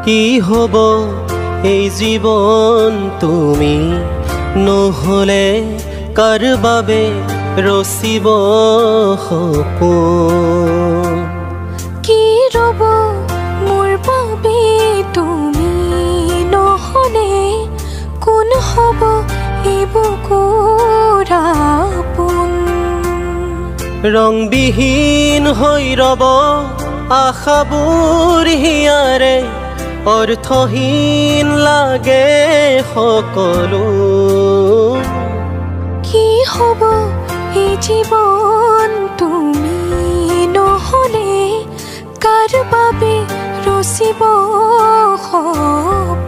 কি হব এই জীবন তুমি নহলে কাৰ বাবে ৰচিব সপোন কি ৰব মোৰ বাবে তুমি নহলে কোন হব এই বুকুৰ আপোন ৰংবিহীন হৈ ৰব আশাবোৰ হিয়াৰে অৰ্থহীন লাগে সকলো কি হব এই জীৱন তুমি নহলে কাৰ বাবে ৰচিব সপোন